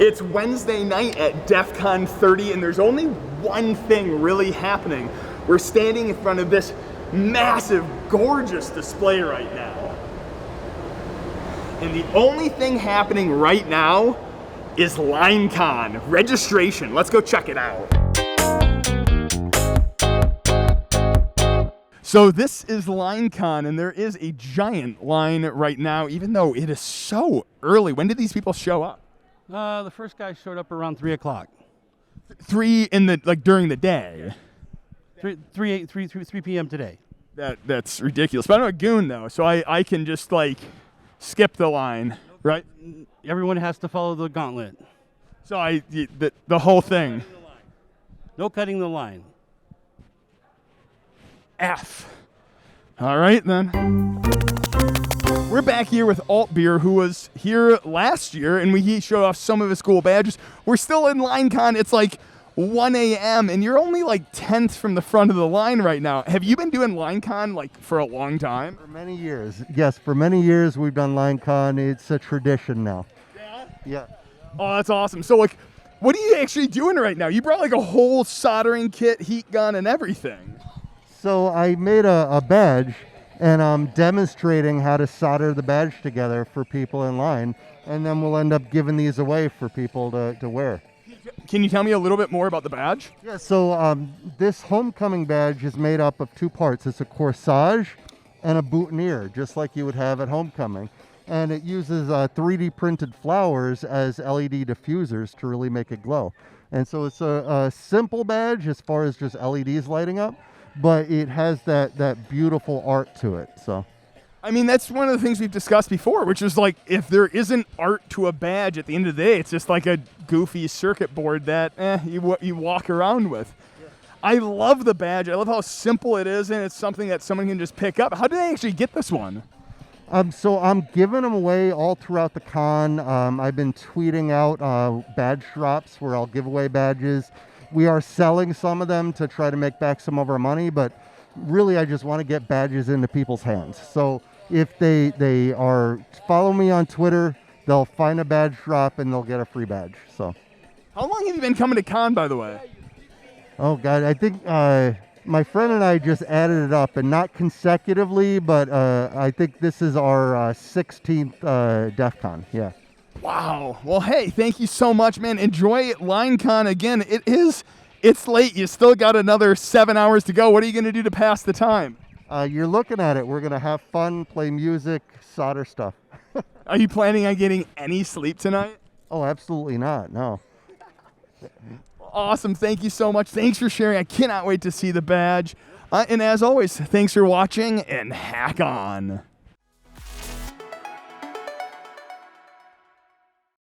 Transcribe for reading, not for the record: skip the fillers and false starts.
It's Wednesday night at DEF CON 30, and there's only one thing really happening. We're standing in front of this massive, gorgeous display right now. And the only thing happening right now is Linecon registration. Let's go check it out. So this is Linecon, and there is a giant line right now, even though it is so early. When did these people show up? The first guy showed up around 3 o'clock. 3 in the, like, during the day? 3 p.m. today. That's ridiculous. But I'm a goon, though, so I can just, like, skip the line, right? Everyone has to follow the gauntlet. So the whole thing. No cutting the line. F. All right, then. We're back here with Alt Beer, who was here last year, and he showed off some of his cool badges. We're still in Linecon. It's like 1 a.m., and you're only like 10th from the front of the line right now. Have you been doing Linecon like for a long time? For many years. Yes, for many years we've done Linecon. It's a tradition now. Yeah? Yeah. Oh, that's awesome. So, like, what are you actually doing right now? You brought like a whole soldering kit, heat gun, and everything. So I made a badge, and I'm demonstrating how to solder the badge together for people in line, and then we'll end up giving these away for people to wear. Can you tell me a little bit more about the badge? Yeah, so this homecoming badge is made up of two parts. It's a corsage and a boutonniere, just like you would have at homecoming. And it uses 3D printed flowers as LED diffusers to really make it glow. And so it's a simple badge as far as just LEDs lighting up, but it has that beautiful art to it. So, I mean, that's one of the things we've discussed before, which is like, if there isn't art to a badge at the end of the day, it's just like a goofy circuit board that you walk around with. Yeah. I love the badge. I love how simple it is, and it's something that someone can just pick up. How did they actually get this one? So I'm giving them away all throughout the con. I've been tweeting out badge drops where I'll give away badges. We are selling some of them to try to make back some of our money, but really I just want to get badges into people's hands. So if they are follow me on Twitter, they'll find a badge drop and they'll get a free badge. So, how long have you been coming to con, by the way? Oh God, I think my friend and I just added it up, and not consecutively, but I think this is our 16th DEF CON. Yeah. Wow. Well, hey, thank you so much, man. Enjoy Linecon again. It's late. You still got another 7 hours to go. What are you going to do to pass the time? You're looking at it. We're going to have fun, play music, solder stuff. Are you planning on getting any sleep tonight? Oh, absolutely not. No. Awesome. Thank you so much. Thanks for sharing. I cannot wait to see the badge. And as always, thanks for watching, and hack on.